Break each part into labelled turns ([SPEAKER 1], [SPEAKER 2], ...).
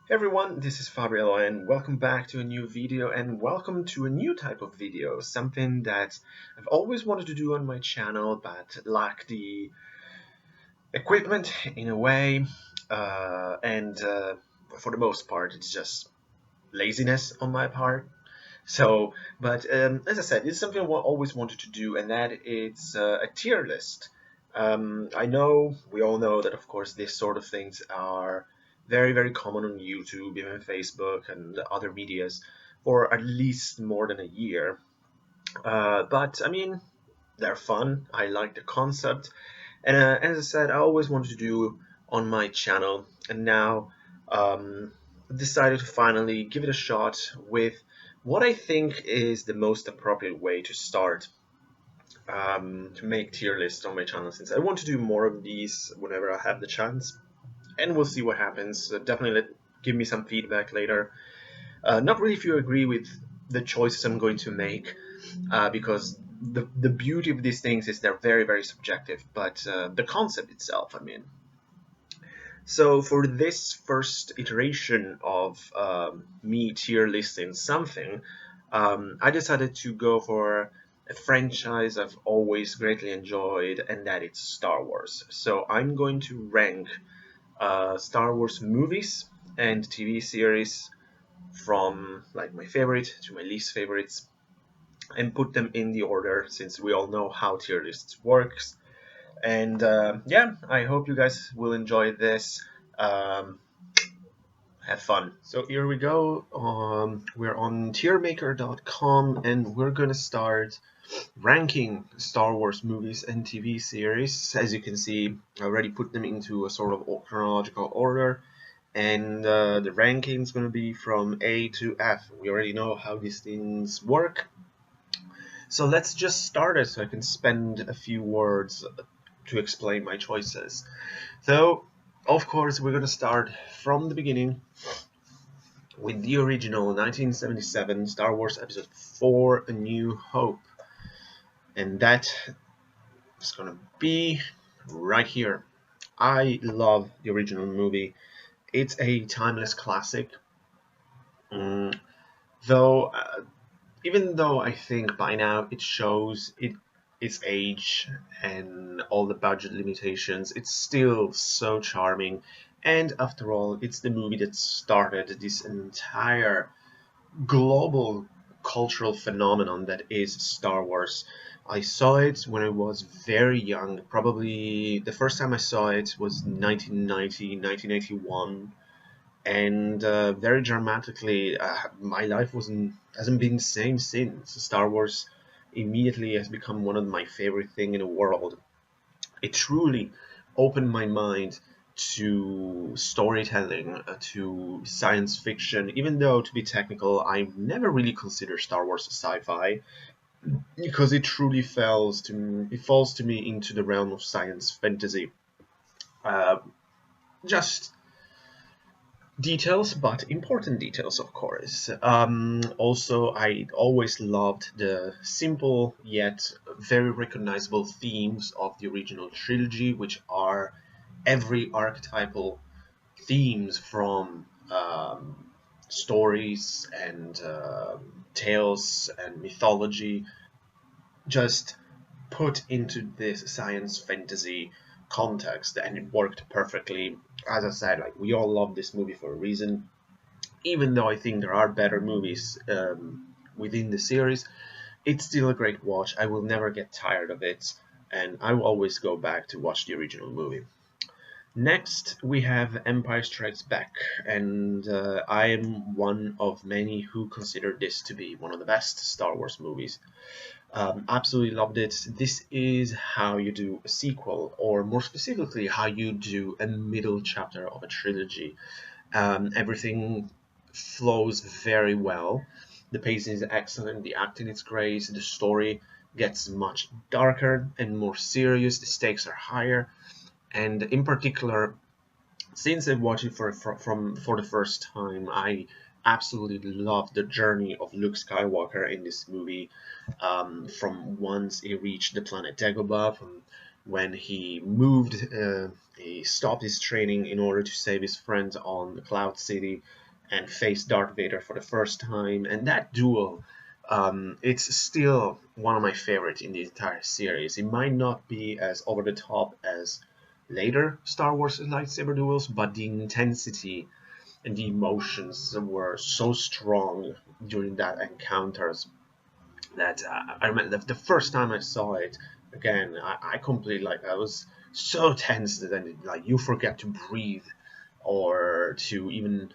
[SPEAKER 1] Hey everyone, this is Fabio and welcome back to a new video and welcome to a new type of video, something that I've always wanted to do on my channel but lack the equipment in a way and for the most part it's just laziness on my part. But as I said, it's something I always wanted to do, and that it's a tier list. I know, we all know that, of course, this sort of things are very, very common on YouTube, even Facebook and other medias, for at least more than a year. But I mean, they're fun. I like the concept, and as I said, I always wanted to do on my channel, and now um, decided to finally give it a shot with what I think is the most appropriate way to start to make tier lists on my channel, since I want to do more of these whenever I have the chance, and we'll see what happens. Definitely give me some feedback later. Not really if you agree with the choices I'm going to make, because the beauty of these things is they're very, very subjective, but the concept itself, I mean. So for this first iteration of me tier listing something, I decided to go for a franchise I've always greatly enjoyed, and that it's Star Wars. So I'm going to rank Star Wars movies and TV series from like my favorite to my least favorites, and put them in the order, since we all know how tier lists works. And yeah, I hope you guys will enjoy this. Um, have fun. So here we go. We're on tiermaker.com and we're gonna start ranking Star Wars movies and TV series. As you can see, I already put them into a sort of chronological order, and the ranking is gonna be from A to F. We already know how these things work. So let's just start it so I can spend a few words to explain my choices. So, of course, we're going to start from the beginning with the original 1977 Star Wars Episode 4 A New Hope. And that is going to be right here. I love the original movie. It's a timeless classic. Mm, though, even though I think by now it shows its age and all the budget limitations, it's still so charming. And after all, it's the movie that started this entire global cultural phenomenon that is Star Wars. I saw it when I was very young. Probably the first time I saw it was 1990, 1981, and very dramatically, my life hasn't been the same since. Star Wars immediately has become one of my favorite thing in the world. It truly opened my mind to storytelling, to science fiction. Even though, to be technical, I never really consider Star Wars sci-fi, because it truly falls to me into the realm of science fantasy. Uh, just details, but important details, of course. Also, I always loved the simple yet very recognizable themes of the original trilogy, which are every archetypal themes from stories and tales and mythology, just put into this science fantasy context, and it worked perfectly. As I said, like, we all love this movie for a reason. Even though I think there are better movies within the series, it's still a great watch. I will never get tired of it, and I will always go back to watch the original movie. Next, we have Empire Strikes Back, and I am one of many who consider this to be one of the best Star Wars movies. Absolutely loved it. This is how you do a sequel, or more specifically, how you do a middle chapter of a trilogy. Everything flows very well. The pacing is excellent, the acting is great, the story gets much darker and more serious, the stakes are higher, and in particular, since I watched it for the first time, I absolutely love the journey of Luke Skywalker in this movie. From once he reached the planet Dagobah, from when he moved, he stopped his training in order to save his friends on the Cloud City and face Darth Vader for the first time. And that duel, it's still one of my favorites in the entire series. It might not be as over the top as later Star Wars lightsaber duels, but the intensity and the emotions were so strong during that encounters that I remember the first time I saw it again. I completely I was so tense that then you forget to breathe or to even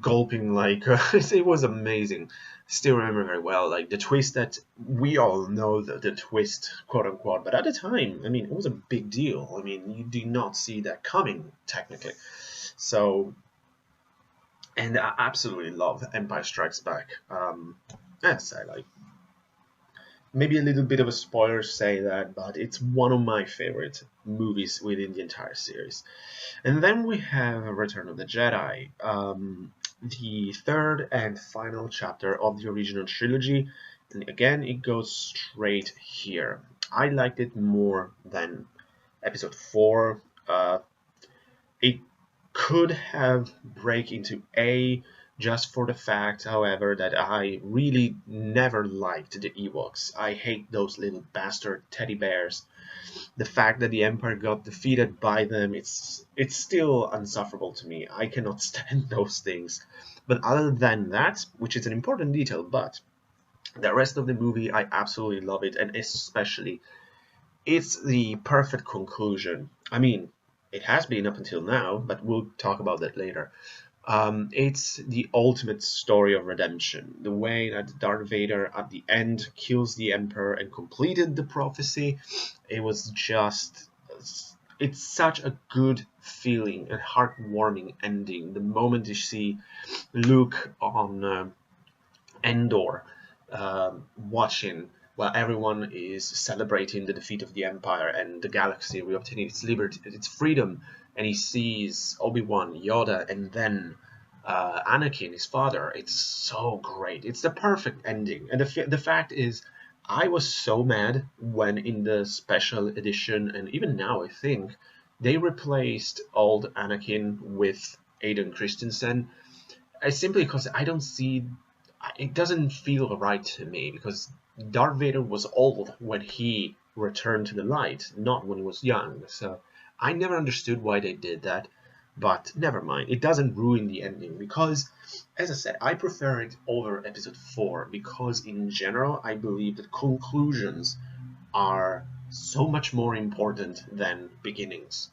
[SPEAKER 1] gulping it was amazing. Still remember very well the twist that we all know the twist, quote unquote, but at the time, I mean, it was a big deal. I mean, you did not see that coming technically. So, and I absolutely love Empire Strikes Back. As I maybe a little bit of a spoiler to say that, but it's one of my favorite movies within the entire series. And then we have Return of the Jedi, the third and final chapter of the original trilogy. And again, it goes straight here. I liked it more than Episode 4. It could have break into A just for the fact, however, that I really never liked the Ewoks. I hate those little bastard teddy bears. The fact that the Empire got defeated by them, it's still insufferable to me. I cannot stand those things. But other than that, which is an important detail, but the rest of the movie, I absolutely love it, and especially it's the perfect conclusion. I mean, it has been up until now, but we'll talk about that later. It's the ultimate story of redemption. The way that Darth Vader at the end kills the Emperor and completed the prophecy, it was just... It's such a good feeling, a heartwarming ending. The moment you see Luke on Endor, watching while everyone is celebrating the defeat of the Empire and the galaxy reobtaining its liberty, its freedom, and he sees Obi-Wan, Yoda, and then Anakin, his father. It's so great. It's the perfect ending. And the fact is, I was so mad when in the special edition, and even now I think, they replaced old Anakin with Aiden Christensen. Simply because I don't see, it doesn't feel right to me, because Darth Vader was old when he returned to the light, not when he was young. So I never understood why they did that, but never mind. It doesn't ruin the ending, because, as I said, I prefer it over Episode 4, because in general I believe that conclusions are so much more important than beginnings.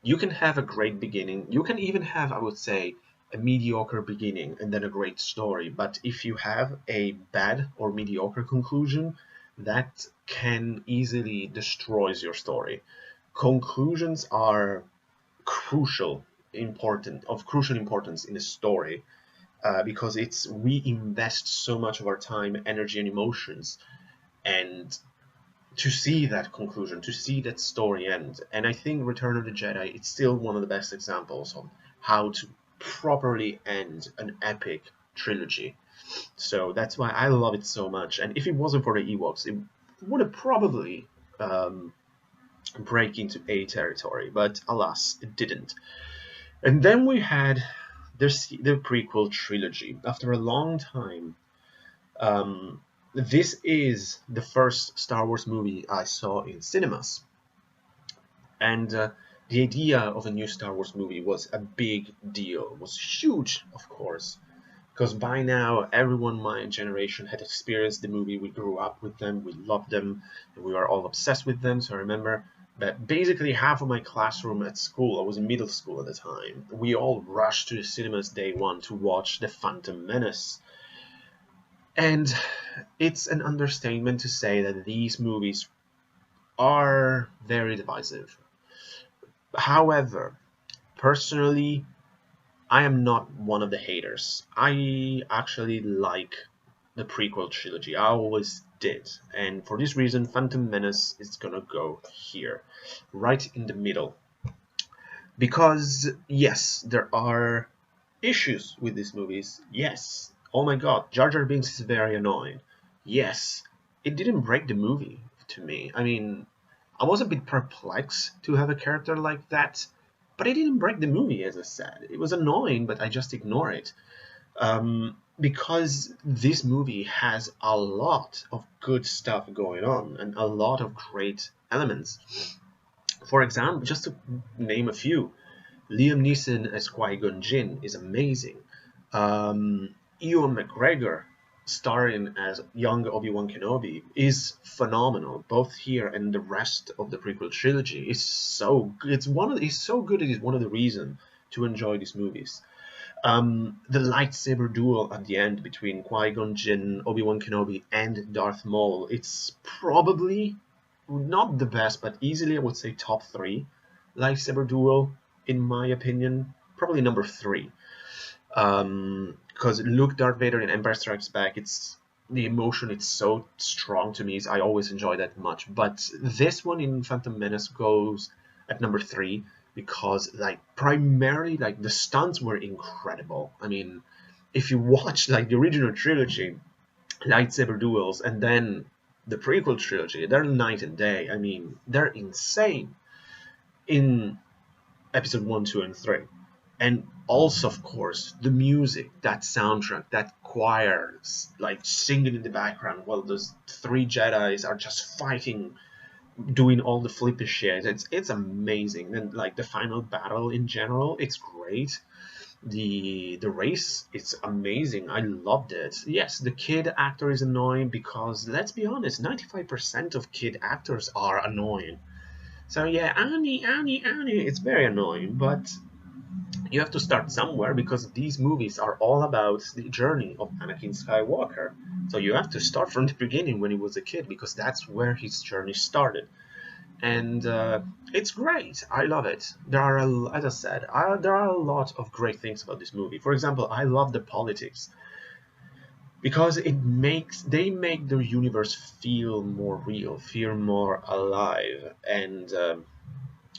[SPEAKER 1] You can have a great beginning. You can even have, I would say, a mediocre beginning and then a great story. But if you have a bad or mediocre conclusion, that can easily destroy your story. Conclusions are crucial importance in a story, because we invest so much of our time, energy, and emotions, and to see that conclusion, to see that story end. And I think Return of the Jedi, it's still one of the best examples of how to properly end an epic trilogy. So that's why I love it so much. And if it wasn't for the Ewoks, it would have probably break into A territory, but alas, it didn't. And then we had the prequel trilogy. After a long time, this is the first Star Wars movie I saw in cinemas. And the idea of a new Star Wars movie was a big deal, was huge, of course, because by now everyone my generation had experienced the movie. We grew up with them, we loved them, and we were all obsessed with them. So I remember that basically half of my classroom at school, I was in middle school at the time, we all rushed to the cinemas day one to watch The Phantom Menace. And it's an understatement to say that these movies are very divisive. However, personally, I am not one of the haters. I actually like the prequel trilogy. I always did. And for this reason, Phantom Menace is gonna go here, right in the middle. Because, yes, there are issues with these movies. Yes. Oh my god, Jar Jar Binks is very annoying. Yes. It didn't break the movie to me. I mean, I was a bit perplexed to have a character like that, but it didn't break the movie, as I said. It was annoying, but I just ignore it. Because this movie has a lot of good stuff going on and a lot of great elements. For example, just to name a few, Liam Neeson as Qui-Gon Jinn is amazing. Ewan McGregor starring as young Obi-Wan Kenobi is phenomenal, both here and the rest of the prequel trilogy. Is so good. He's so good. It is one of the reasons to enjoy these movies. The lightsaber duel at the end between Qui-Gon Jinn, Obi-Wan Kenobi, and Darth Maul. It's probably not the best, but easily I would say top 3 lightsaber duel in my opinion. Probably number 3. Because Luke, Darth Vader in Empire Strikes Back, it's the emotion. It's so strong to me. I always enjoy that much. But this one in Phantom Menace goes at number 3 because, like, primarily, like, the stunts were incredible. I mean, if you watch like the original trilogy, lightsaber duels, and then the prequel trilogy, they're night and day. I mean, they're insane in episode 1, 2, and 3. And also, of course, the music, that soundtrack, that choir, like singing in the background while those 3 Jedis are just fighting, doing all the flippy shit. It's amazing. And like the final battle in general, it's great. The race, it's amazing. I loved it. Yes, the kid actor is annoying because, let's be honest, 95% of kid actors are annoying. So yeah, Annie, it's very annoying, but you have to start somewhere because these movies are all about the journey of Anakin Skywalker. So you have to start from the beginning when he was a kid because that's where his journey started. And it's great. I love it. There are, as I said, there are a lot of great things about this movie. For example, I love the politics because they make the universe feel more real, feel more alive, and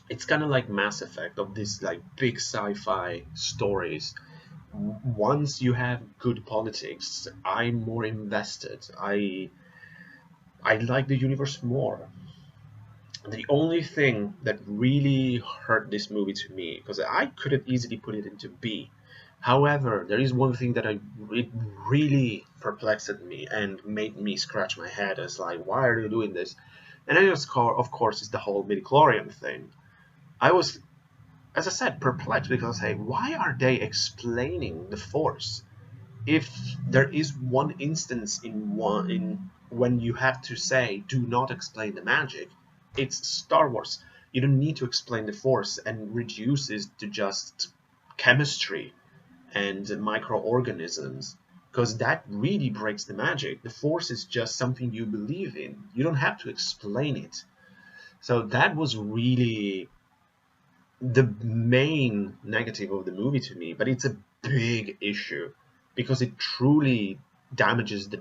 [SPEAKER 1] it's kind of like Mass Effect of this like big sci-fi stories. Once you have good politics, I'm more invested. I like the universe more. The only thing that really hurt this movie to me, because I could have easily put it into B. However, there is one thing that it really perplexed me and made me scratch my head as like, why are you doing this? And then of course, is the whole midichlorian thing. I was, as I said, perplexed because, hey, why are they explaining the Force? If there is one instance in when you have to say, do not explain the magic, it's Star Wars. You don't need to explain the Force and reduce it to just chemistry and microorganisms, because that really breaks the magic. The Force is just something you believe in. You don't have to explain it. So that was really the main negative of the movie to me, but it's a big issue because it truly damages the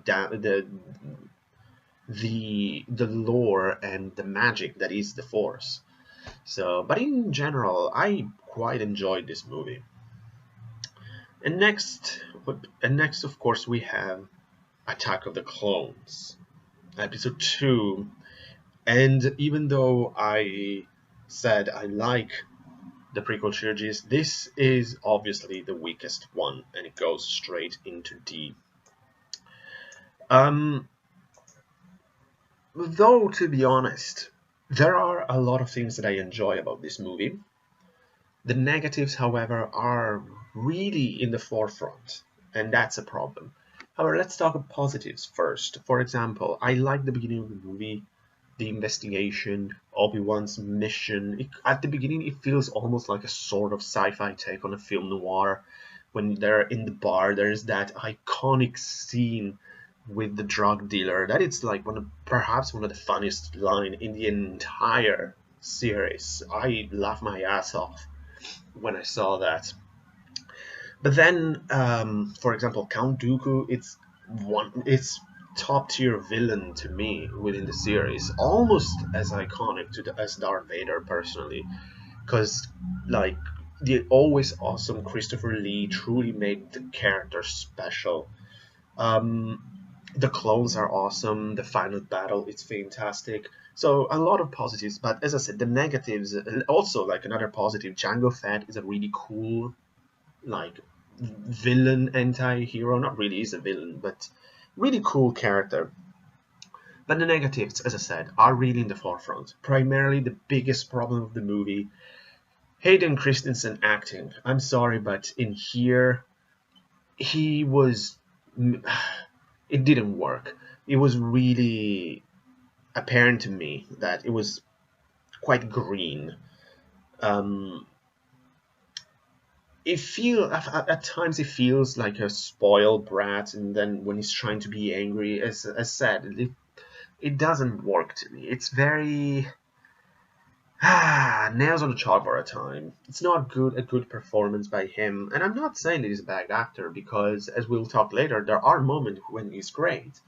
[SPEAKER 1] lore and the magic that is the Force. So, but in general, I quite enjoyed this movie. And next, of course, we have Attack of the Clones, episode 2. And even though I said I like the prequel trilogies, this is obviously the weakest one, and it goes straight into D. Though, to be honest, there are a lot of things that I enjoy about this movie. The negatives, however, are really in the forefront, and that's a problem. However, let's talk about positives first. For example, I like the beginning of the movie, the investigation, Obi-Wan's mission. At the beginning, it feels almost like a sort of sci-fi take on a film noir. When they're in the bar, there's that iconic scene with the drug dealer. That it's like perhaps one of the funniest line in the entire series. I laughed my ass off when I saw that. But then, for example, Count Dooku, it's top tier villain to me within the series, almost as iconic as Darth Vader personally, because like the always awesome Christopher Lee truly made the character special. The clones are awesome. The final battle is fantastic. So a lot of positives, but as I said, the negatives also, like another positive, Jango Fett is a really cool, like, villain anti-hero. Not really, he's a villain, but really cool character. But the negatives, as I said, are really in the forefront. Primarily, the biggest problem of the movie, Hayden Christensen acting. I'm sorry, but in here, he was. It didn't work. It was really apparent to me that it was quite green. Um, at times it feels like a spoiled brat, and then when he's trying to be angry, as said, it doesn't work to me. It's very nails on the chalkboard at time. It's not a good performance by him, and I'm not saying that he's a bad actor, because as we'll talk later, there are moments when he's great,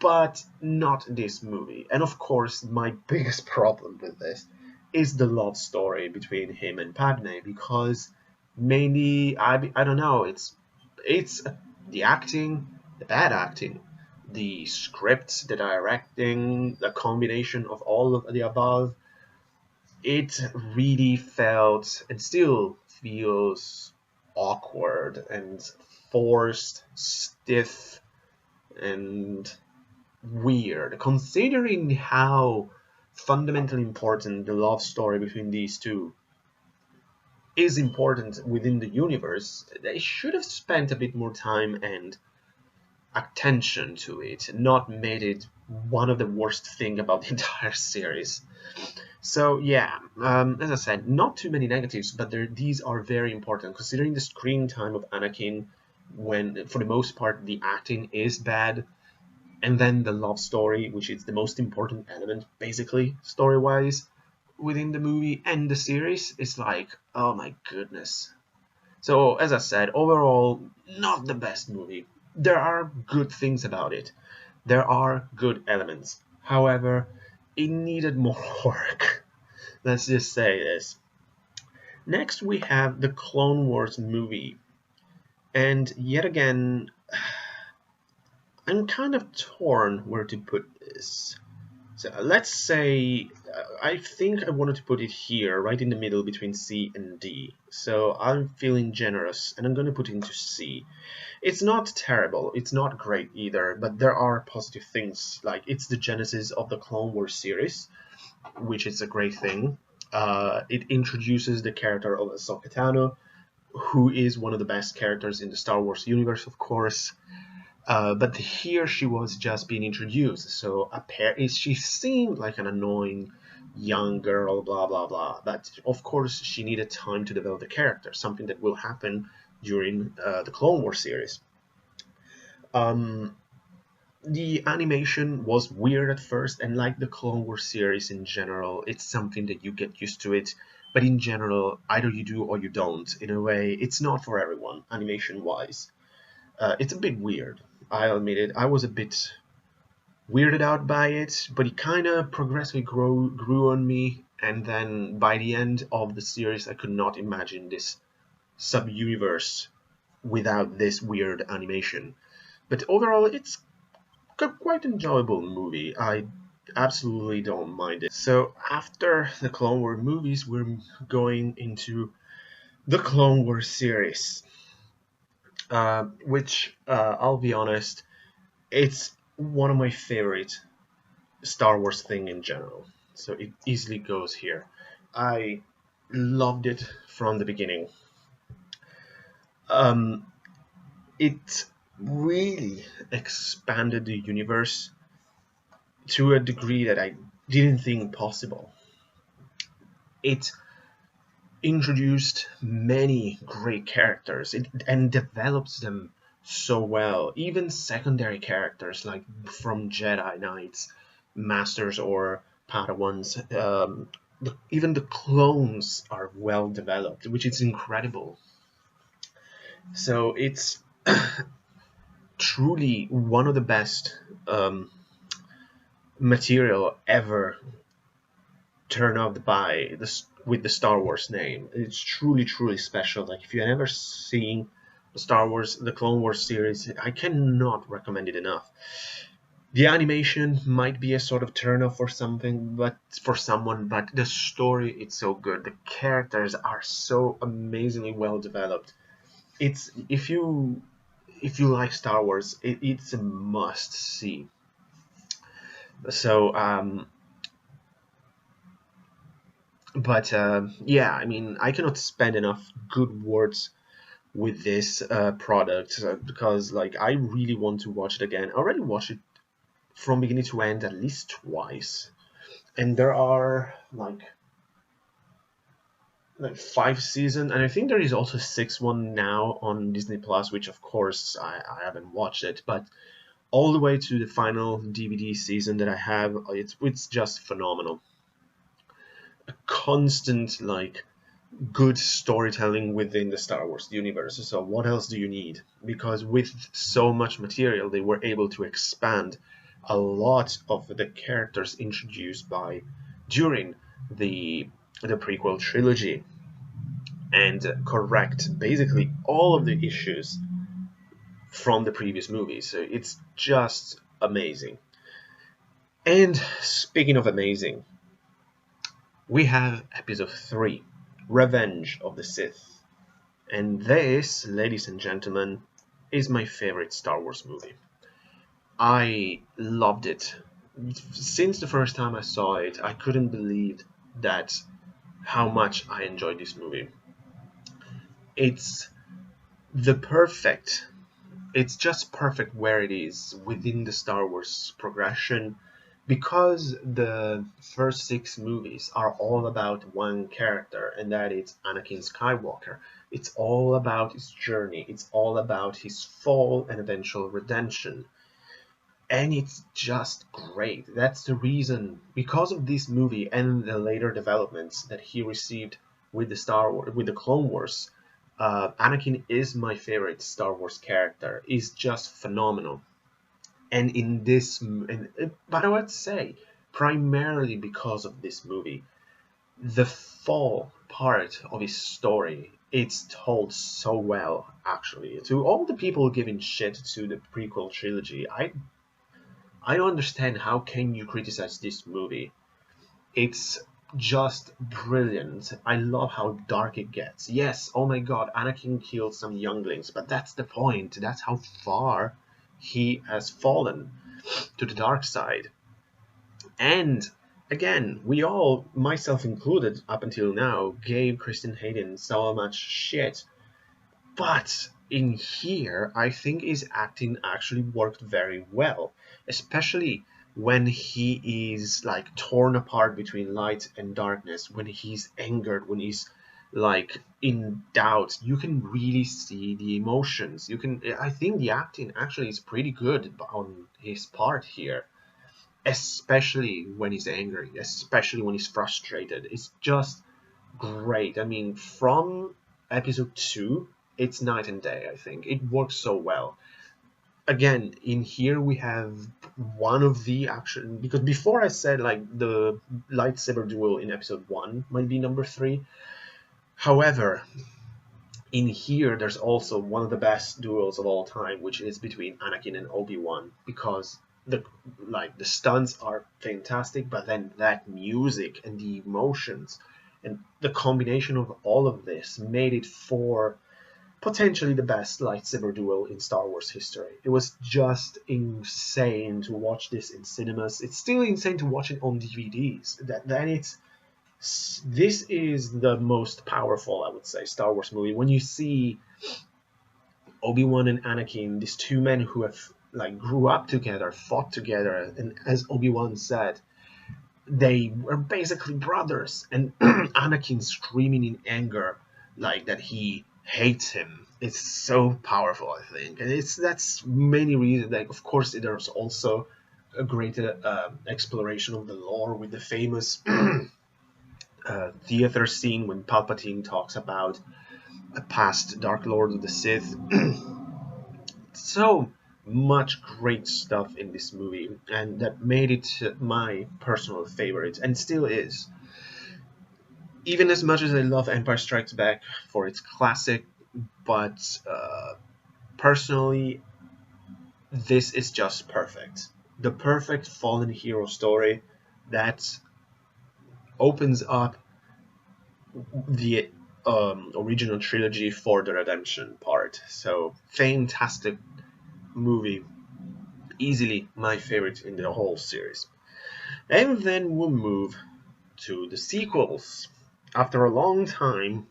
[SPEAKER 1] but not this movie. And of course, my biggest problem with this is the love story between him and Padme, because mainly I don't know, it's the acting, the bad acting, the script, the directing, the combination of all of the above. It really felt and still feels awkward and forced, stiff, and weird, considering how fundamentally important the love story between these two is important within the universe. They should have spent a bit more time and attention to it, not made it one of the worst thing about the entire series. So yeah, as I said, not too many negatives, but these are very important, considering the screen time of Anakin, when for the most part the acting is bad, and then the love story, which is the most important element, basically, story-wise, within the movie and the series, is like, oh my goodness. So, as I said, overall, not the best movie. There are good things about it. There are good elements. However, it needed more work. Let's just say this. Next, we have the Clone Wars movie. And yet again, I'm kind of torn where to put this. So let's say, I think I wanted to put it here, right in the middle between C and D. So I'm feeling generous, and I'm going to put it into C. It's not terrible, it's not great either, but there are positive things, like it's the genesis of the Clone Wars series, which is a great thing. It introduces the character of Ahsoka Tano, who is one of the best characters in the Star Wars universe, of course. But here she was just being introduced, so she seemed like an annoying young girl, blah blah blah. But of course, she needed time to develop the character, something that will happen during the Clone Wars series. The animation was weird at first, and like the Clone Wars series in general, it's something that you get used to it. But in general, either you do or you don't. In a way, it's not for everyone, animation-wise. It's a bit weird. I'll admit it. I was a bit weirded out by it, but it kind of progressively grew on me. And then by the end of the series, I could not imagine this sub-universe without this weird animation. But overall, it's a quite enjoyable movie. I absolutely don't mind it. So after the Clone Wars movies, we're going into the Clone Wars series, which I'll be honest, it's one of my favorite Star Wars thing in general. So it easily goes here. I loved it from the beginning. It really expanded the universe to a degree that I didn't think possible. It introduced many great characters and develops them so well. Even secondary characters like from Jedi Knights, Masters, or Padawans, even the clones are well developed, which is incredible. So it's truly one of the best material ever turned out by this with the Star Wars name. It's truly, truly special. Like if you've never seen the Clone Wars series, I cannot recommend it enough. The animation might be a sort of turn-off for something, but for someone, but the story, it's so good. The characters are so amazingly well developed. It's if you like Star Wars, it's a must see. So, yeah, I mean, I cannot spend enough good words with this product because, like, I really want to watch it again. I already watched it from beginning to end at least twice, and there are like 5 seasons, and I think there is also a sixth one now on Disney Plus, which of course I haven't watched it, but all the way to the final DVD season that I have, it's just phenomenal. A constant like good storytelling within the Star Wars universe. So what else do you need? Because with so much material, they were able to expand a lot of the characters introduced by during the prequel trilogy and correct basically all of the issues from the previous movies. So it's just amazing. And speaking of amazing, we have episode 3, Revenge of the Sith. And this, ladies and gentlemen, is my favorite Star Wars movie. I loved it. Since the first time I saw it, I couldn't believe that how much I enjoyed this movie. It's the perfect it's just perfect where it is within the Star Wars progression because the first 6 movies are all about one character, and that is Anakin Skywalker. It's all about his journey, it's all about his fall and eventual redemption. And it's just great. That's the reason, because of this movie and the later developments that he received with the with the Clone Wars, Anakin is my favorite Star Wars character. He's just phenomenal. And in this, but I would say primarily because of this movie, the fall part of his story, it's told so well. Actually, to all the people giving shit to the prequel trilogy, I don't understand how can you criticize this movie. It's just brilliant. I love how dark it gets. Yes, oh my god, Anakin killed some younglings, but that's the point. That's how far he has fallen to the dark side. And again, we all, myself included, up until now, gave Kristen Hayden so much shit. But in here, I think his acting actually worked very well, especially when he is like torn apart between light and darkness, when he's angered, when he's like in doubt. You can really see the emotions. I think the acting actually is pretty good on his part here, especially when he's angry, especially when he's frustrated. It's just great. I mean, from episode 2, it's night and day. I think it works so well. Again, in here we have one of the action, because before I said like the lightsaber duel in episode 1 might be number 3. However, in here there's also one of the best duels of all time, which is between Anakin and Obi-Wan, because the stunts are fantastic, but then that music and the emotions and the combination of all of this made it for potentially the best lightsaber duel in Star Wars history. It was just insane to watch this in cinemas. It's still insane to watch it on DVDs. This is the most powerful, I would say, Star Wars movie. When you see Obi-Wan and Anakin, these two men who have like grew up together, fought together, and as Obi-Wan said, they were basically brothers. And Anakin screaming in anger, like that he hates him. It's so powerful, I think, and that's many reasons. Like, of course, there's also a greater exploration of the lore with the famous theater scene when Palpatine talks about a past Dark Lord of the Sith. So much great stuff in this movie, and that made it my personal favorite, and still is. Even as much as I love Empire Strikes Back for its classic, but personally, this is just perfect. the perfect fallen hero story that opens up the original trilogy for the redemption part. So fantastic movie, easily my favorite in the whole series. And then we'll move to the sequels. After a long time,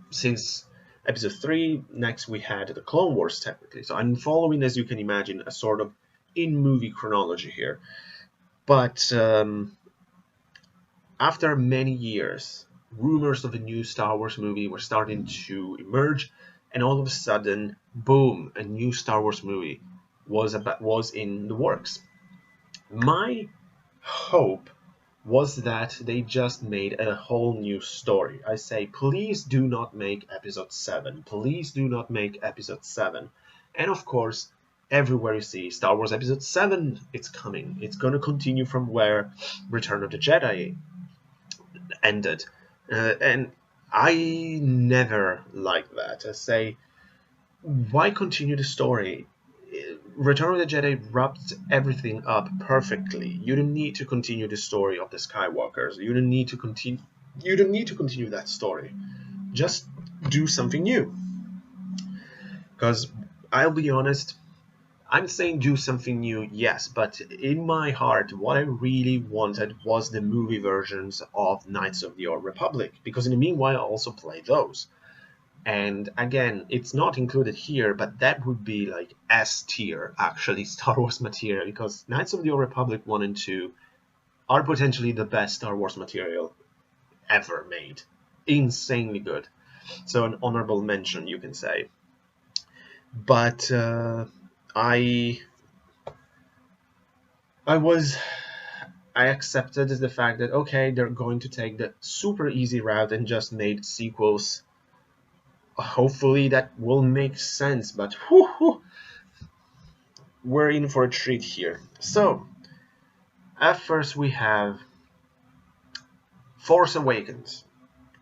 [SPEAKER 1] since episode 3, next we had the Clone Wars technically. So I'm following, as you can imagine, a sort of in-movie chronology here. But after many years, rumors of a new Star Wars movie were starting to emerge, and all of a sudden, boom, a new Star Wars movie was in the works. My hope was that they just made a whole new story. I say, please do not make episode 7. Please do not make episode 7. And of course, everywhere you see Star Wars episode 7, it's coming. It's going to continue from where Return of the Jedi ended. And I never like that. I say, why continue the story? Return of the Jedi wrapped everything up perfectly. You don't need to continue the story of the Skywalkers. You don't need to continue. You don't need to continue that story. Just do something new. Because I'll be honest, I'm saying do something new, yes, but in my heart, what I really wanted was the movie versions of Knights of the Old Republic. Because in the meanwhile, I also play those. And again, it's not included here, but that would be like S tier, actually, Star Wars material, because Knights of the Old Republic 1 and 2 are potentially the best Star Wars material ever made. Insanely good. So an honorable mention, you can say. But I accepted the fact that, okay, they're going to take the super easy route and just made sequels. Hopefully that will make sense, but we're in for a treat here. So, at first we have Force Awakens.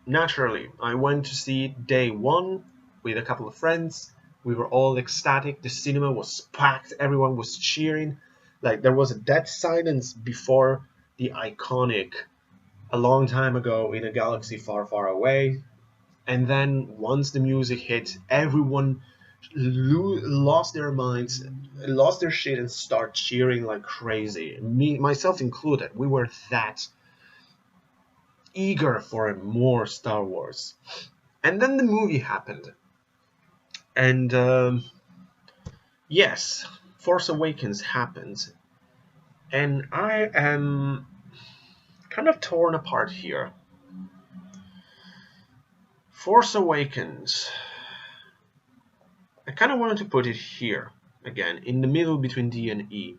[SPEAKER 1] Naturally, I went to see it day 1 with a couple of friends. We were all ecstatic. The cinema was packed. Everyone was cheering. Like, there was a dead silence before the iconic "A Long Time Ago in a Galaxy Far, Far Away." And then once the music hit, everyone lost their minds, lost their shit, and start cheering like crazy. Me, myself included. We were that eager for more Star Wars. And then the movie happened. And yes, Force Awakens happened. And I am kind of torn apart here. Force Awakens. I kind of wanted to put it here, again, in the middle between D and E.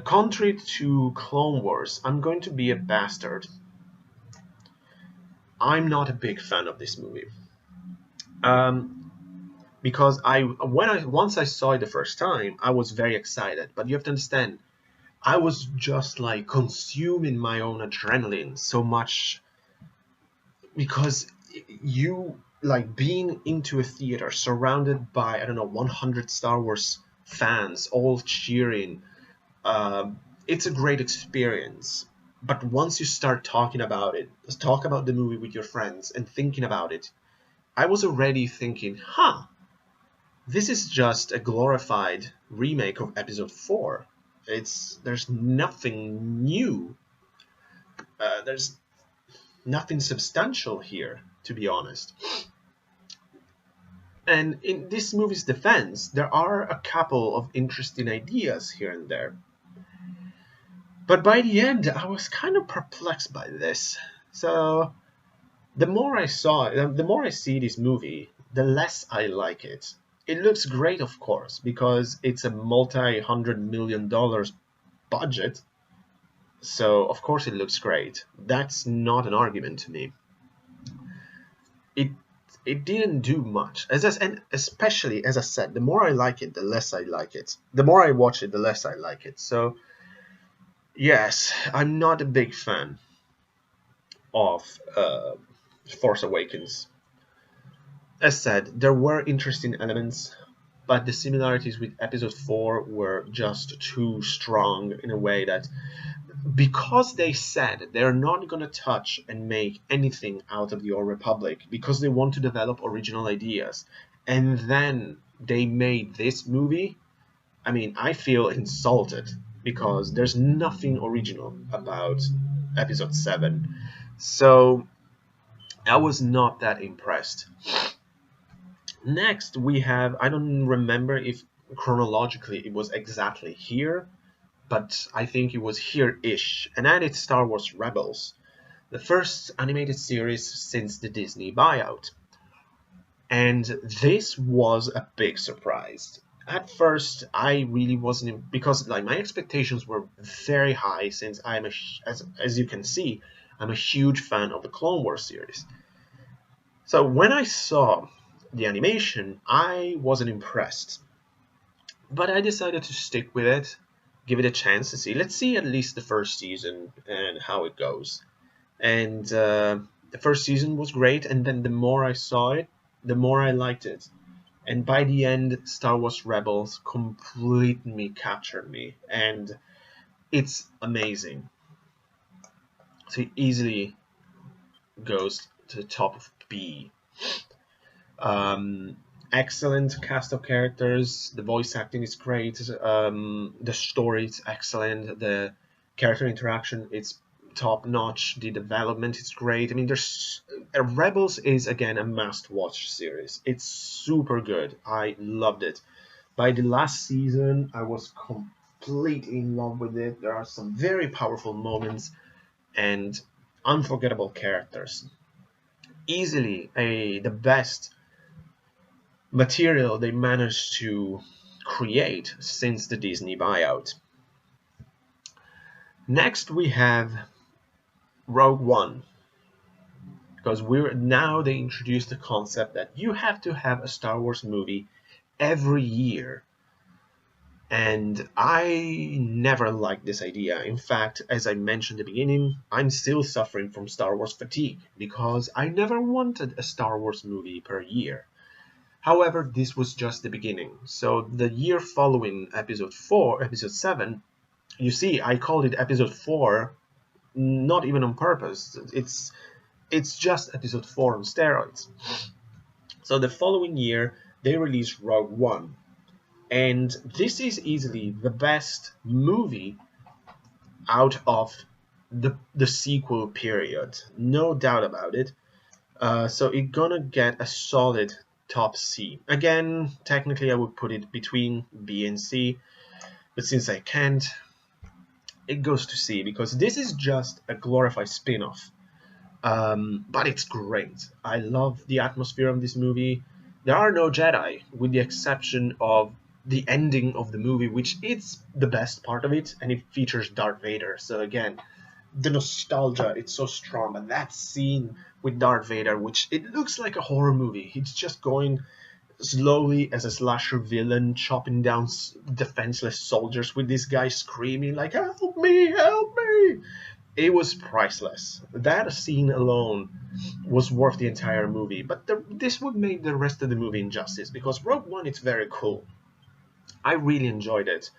[SPEAKER 1] Contrary to Clone Wars, I'm going to be a bastard. I'm not a big fan of this movie. Because once I saw it the first time, I was very excited. But you have to understand, I was just like consuming my own adrenaline so much, because you like being into a theater surrounded by, I don't know, 100 Star Wars fans all cheering. It's a great experience. But once you start talking about it, talk about the movie with your friends and thinking about it, I was already thinking, this is just a glorified remake of episode 4. There's nothing new. There's nothing substantial here, to be honest. And in this movie's defense, there are a couple of interesting ideas here and there. But by the end, I was kind of perplexed by this. So the more I see this movie, the less I like it. It looks great, of course, because it's a multi-$100 million budget. So of course it looks great. That's not an argument to me. It didn't do much, and especially as I said, the more I like it, the less I like it. The more I watch it, the less I like it. So yes, I'm not a big fan of Force Awakens. As said, there were interesting elements. but the similarities with episode 4 were just too strong in a way that, because they said they're not going to touch and make anything out of the Old Republic because they want to develop original ideas, and then they made this movie, I mean, I feel insulted because there's nothing original about episode 7. So I was not that impressed. Next, we have, I don't remember if chronologically it was exactly here, but I think it was here-ish, and that is Star Wars Rebels, the first animated series since the Disney buyout. And this was a big surprise. At first, I really wasn't, because like my expectations were very high, since I'm as you can see, I'm a huge fan of the Clone Wars series. So when I saw the animation, I wasn't impressed. But I decided to stick with it, give it a chance to see. Let's see at least the first season and how it goes. And the first season was great, and then the more I saw it, the more I liked it. And by the end, Star Wars Rebels completely captured me, and it's amazing. So it easily goes to the top of B. Excellent cast of characters. The voice acting is great. The story is excellent. The character interaction is top notch. The development is great. I mean, Rebels is again a must-watch series. It's super good. I loved it. By the last season, I was completely in love with it. There are some very powerful moments and unforgettable characters. Easily the best material they managed to create since the Disney buyout. Next we have Rogue One, because they introduced the concept that you have to have a Star Wars movie every year. And I never liked this idea. In fact, as I mentioned at the beginning, I'm still suffering from Star Wars fatigue because I never wanted a Star Wars movie per year. However, this was just the beginning. So the year following episode 7, you see, I called it episode 4, not even on purpose. It's just episode 4 on steroids. So the following year, they released Rogue One. And this is easily the best movie out of the sequel period. No doubt about it. So it's gonna get a solid top C. Again, technically I would put it between B and C, but since I can't, it goes to C because this is just a glorified spin-off. But it's great. I love the atmosphere of this movie. There are no Jedi, with the exception of the ending of the movie, which is the best part of it, and it features Darth Vader. So again, the nostalgia, it's so strong. But that scene with Darth Vader, which it looks like a horror movie, he's just going slowly as a slasher villain, chopping down defenseless soldiers with this guy screaming like, help me, help me. It was priceless. That scene alone was worth the entire movie. But this would make the rest of the movie injustice, because Rogue One, it's very cool. I really enjoyed it.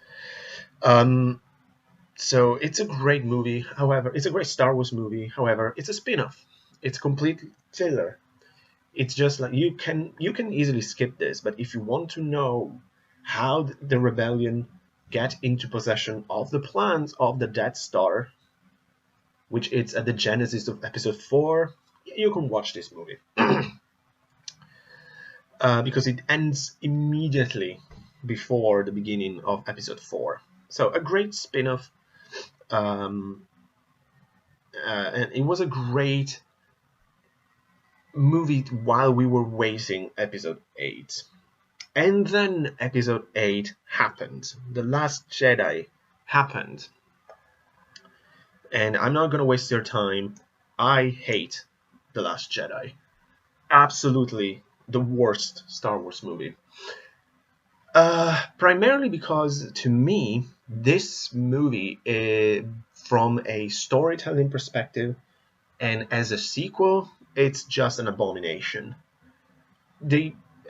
[SPEAKER 1] So it's a great movie. However, it's a great Star Wars movie. However, it's a spin-off. It's complete filler. It's just like you can easily skip this. But if you want to know how the rebellion get into possession of the plans of the Death Star, which is at the genesis of episode 4, you can watch this movie. Because it ends immediately before the beginning of episode 4. So a great spin-off. And it was a great movie while we were waiting episode 8. And then episode 8 happened. The Last Jedi happened. And I'm not going to waste your time. I hate The Last Jedi. Absolutely the worst Star Wars movie. Primarily because, to me, this movie, from a storytelling perspective and as a sequel, it's just an abomination.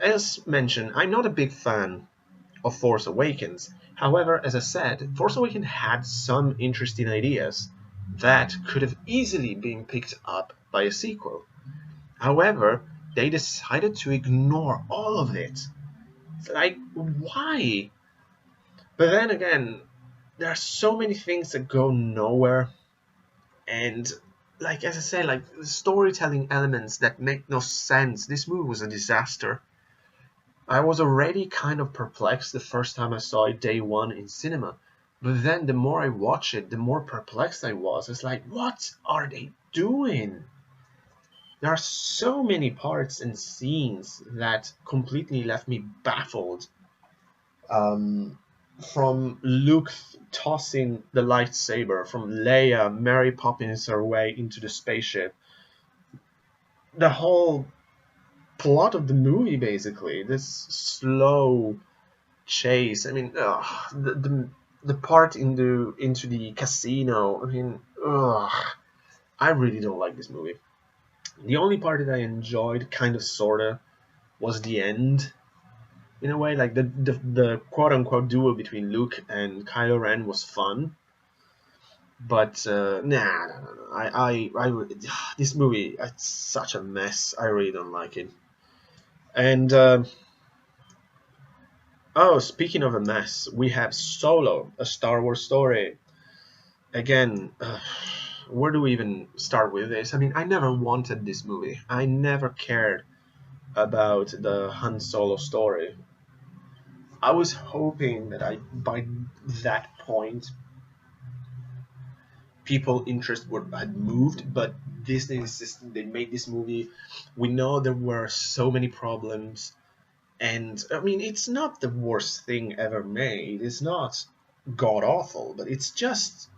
[SPEAKER 1] as mentioned, I'm not a big fan of Force Awakens. However, as I said, Force Awakens had some interesting ideas that could have easily been picked up by a sequel. However, they decided to ignore all of it. Like, why? But then again, there are so many things that go nowhere, and like as I said, like storytelling elements that make no sense. This movie was a disaster. I was already kind of perplexed the first time I saw it day one in cinema. But then the more I watch it, the more perplexed I was. It's like, what are they doing? There are so many parts and scenes that completely left me baffled. Um, from Luke tossing the lightsaber, from Leia Mary Poppins her way into the spaceship. The whole plot of the movie, basically, this slow chase. I mean, the part into the casino. I mean, I really don't like this movie. The only part that I enjoyed, kind of sorta, was the end. In a way, like the quote unquote duel between Luke and Kylo Ren was fun. But nah, no. This movie, it's such a mess. I really don't like it. And oh, speaking of a mess, we have Solo, a Star Wars story. Again, where do we even start with this? I mean, I never wanted this movie. I never cared about the Han Solo story. I was hoping that by that point, people interest had moved, but Disney insisted they made this movie. We know there were so many problems, and I mean, it's not the worst thing ever made. It's not god awful, but it's just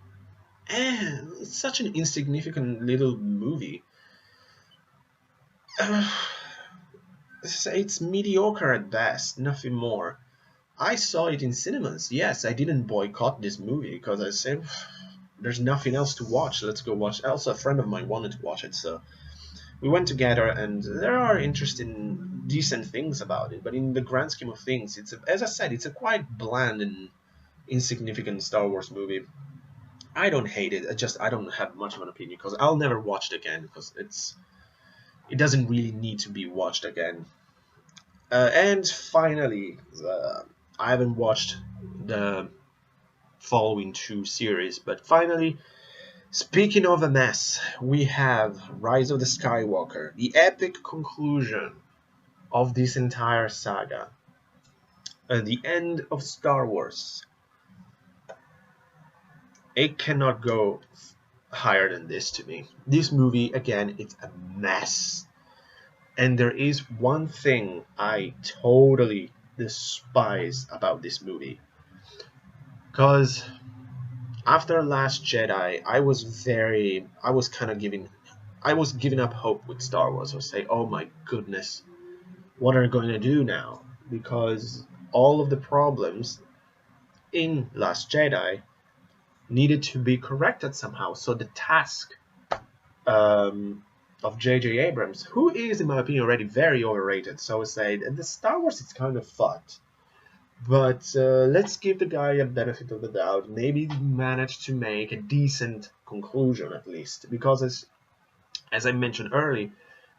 [SPEAKER 1] it's such an insignificant little movie. Uh, it's mediocre at best, nothing more. I saw it in cinemas. Yes, I didn't boycott this movie because I said there's nothing else to watch. Let's go watch. Also, a friend of mine wanted to watch it, so we went together, and there are interesting, decent things about it. But in the grand scheme of things, as I said, it's a quite bland and insignificant Star Wars movie. I don't hate it. I don't have much of an opinion because I'll never watch it again because it doesn't really need to be watched again. And finally, I haven't watched the following two series, but finally, speaking of a mess, we have Rise of the Skywalker, the epic conclusion of this entire saga, the end of Star Wars. It cannot go higher than this to me. This movie, again, it's a mess. And there is one thing I totally despise about this movie. Because after Last Jedi, I was giving up hope with Star Wars. I was saying, oh my goodness, what are they going to do now? Because all of the problems in Last Jedi needed to be corrected somehow. So the task of J.J. Abrams, who is, in my opinion, already very overrated. So I would say the Star Wars is kind of fucked. But let's give the guy a benefit of the doubt. Maybe manage to make a decent conclusion at least. Because as I mentioned earlier,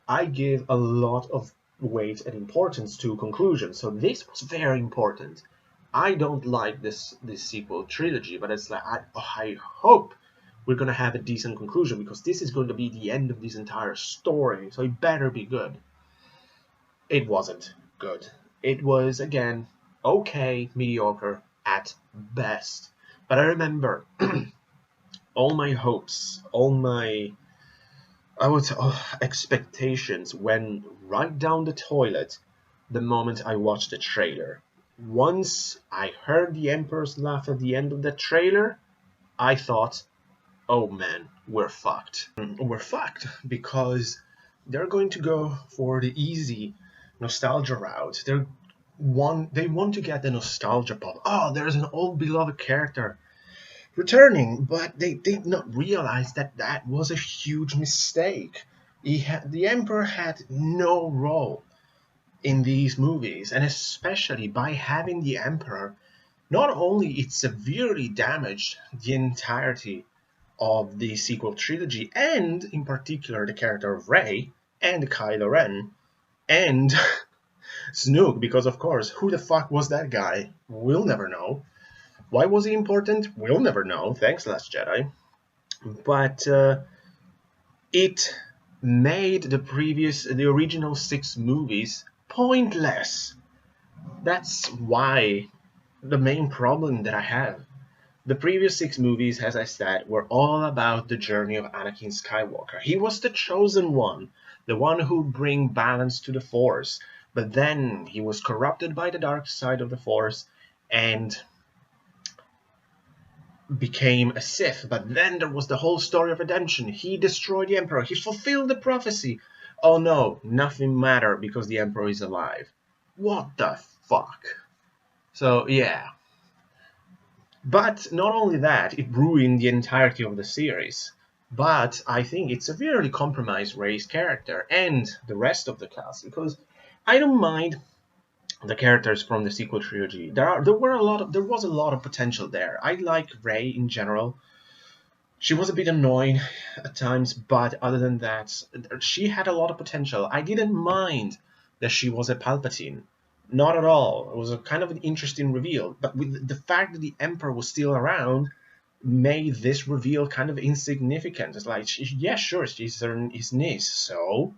[SPEAKER 1] I give a lot of weight and importance to conclusions. So this was very important. I don't like this sequel trilogy, but it's like I hope we're gonna have a decent conclusion because this is going to be the end of this entire story. So it better be good. It wasn't good. It was again okay, mediocre at best. But I remember all my hopes, all my expectations went right down the toilet the moment I watched the trailer. Once I heard the Emperor's laugh at the end of the trailer, I thought, oh man, we're fucked. We're fucked because they're going to go for the easy nostalgia route. They want to get the nostalgia pop. Oh, there's an old beloved character returning, but they did not realize that that was a huge mistake. The Emperor had no role. in these movies, and especially by having the Emperor, not only it severely damaged the entirety of the sequel trilogy, and in particular the character of Rey and Kylo Ren and Snoke, because of course, who the fuck was that guy? We'll never know. Why was he important? We'll never know. Thanks, Last Jedi. But it made the original 6 movies pointless. That's why the main problem that I have. The previous 6 movies, as I said, were all about the journey of Anakin Skywalker. He was the chosen one, the one who would bring balance to the Force. But then he was corrupted by the dark side of the Force and became a Sith. But then there was the whole story of redemption. He destroyed the Emperor. He fulfilled the prophecy. Oh no, nothing mattered because the Emperor is alive. What the fuck? So yeah. But not only that, it ruined the entirety of the series. But I think it severely compromised Rey's character and the rest of the cast, because I don't mind the characters from the sequel trilogy. There was a lot of potential there. I like Rey in general. She was a bit annoying at times, but other than that, she had a lot of potential. I didn't mind that she was a Palpatine. Not at all. It was a kind of an interesting reveal. But with the fact that the Emperor was still around made this reveal kind of insignificant. It's like, yeah, sure, she's his niece, so...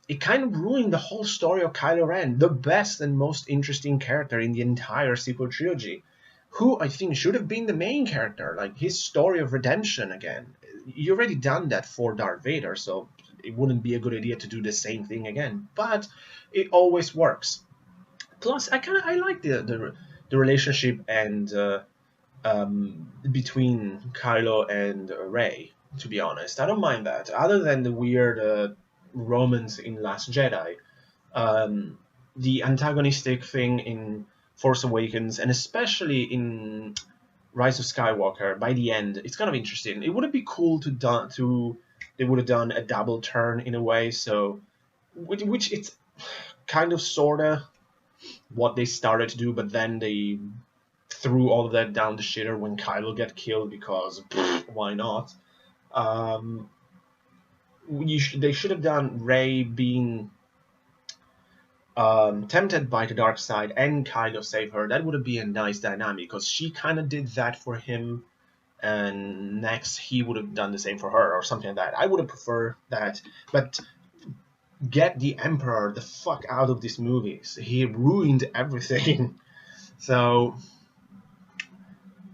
[SPEAKER 1] it kind of ruined the whole story of Kylo Ren, the best and most interesting character in the entire sequel trilogy, who I think should have been the main character, like his story of redemption again. You already done that for Darth Vader, so it wouldn't be a good idea to do the same thing again, but it always works. Plus, I like the relationship and between Kylo and Rey, to be honest. I don't mind that, other than the weird romance in Last Jedi. The antagonistic thing in Force Awakens, and especially in Rise of Skywalker, by the end, it's kind of interesting. It would be cool they would have done a double turn in a way, so which it's kind of sorta what they started to do, but then they threw all of that down the shitter when Kylo got killed, because why not? They should have done Rey being tempted by the dark side and Kylo save her. That would have been a nice dynamic, because she kind of did that for him, and next he would have done the same for her, or something like that. I would have preferred that, but get the Emperor the fuck out of these movies. He ruined everything. So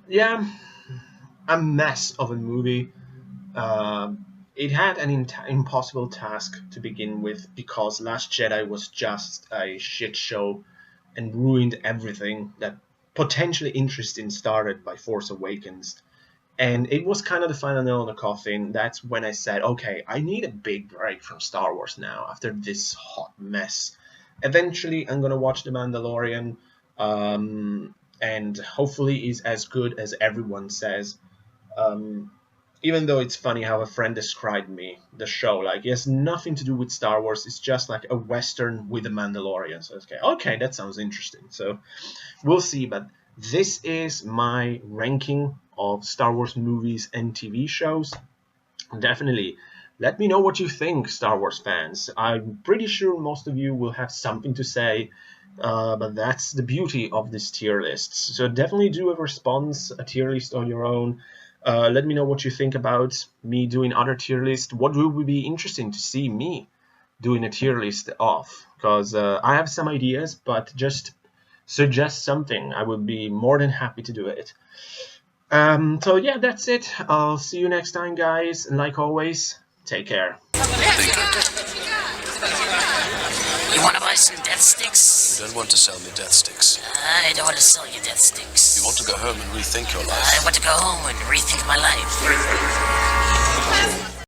[SPEAKER 1] yeah, a mess of a movie. It had an impossible task to begin with, because Last Jedi was just a shit show and ruined everything that potentially interesting started by Force Awakens. And it was kind of the final nail in the coffin. That's when I said, okay, I need a big break from Star Wars now after this hot mess. Eventually, I'm going to watch The Mandalorian, and hopefully is as good as everyone says. Even though it's funny how a friend described the show, like, it has nothing to do with Star Wars, it's just like a Western with a Mandalorian. So okay, that sounds interesting. So we'll see, but this is my ranking of Star Wars movies and TV shows. Definitely let me know what you think, Star Wars fans. I'm pretty sure most of you will have something to say, but that's the beauty of this tier list. So definitely do a response, a tier list on your own. Let me know what you think about me doing other tier lists. What would be interesting to see me doing a tier list of? Because I have some ideas, but just suggest something. I would be more than happy to do it. So yeah, that's it. I'll see you next time, guys. And like always, take care.
[SPEAKER 2] You want to buy some death sticks?
[SPEAKER 3] You don't want to sell me death sticks.
[SPEAKER 2] I don't want to sell you death sticks.
[SPEAKER 3] You want to go home and rethink your life.
[SPEAKER 2] I want to go home and rethink my life.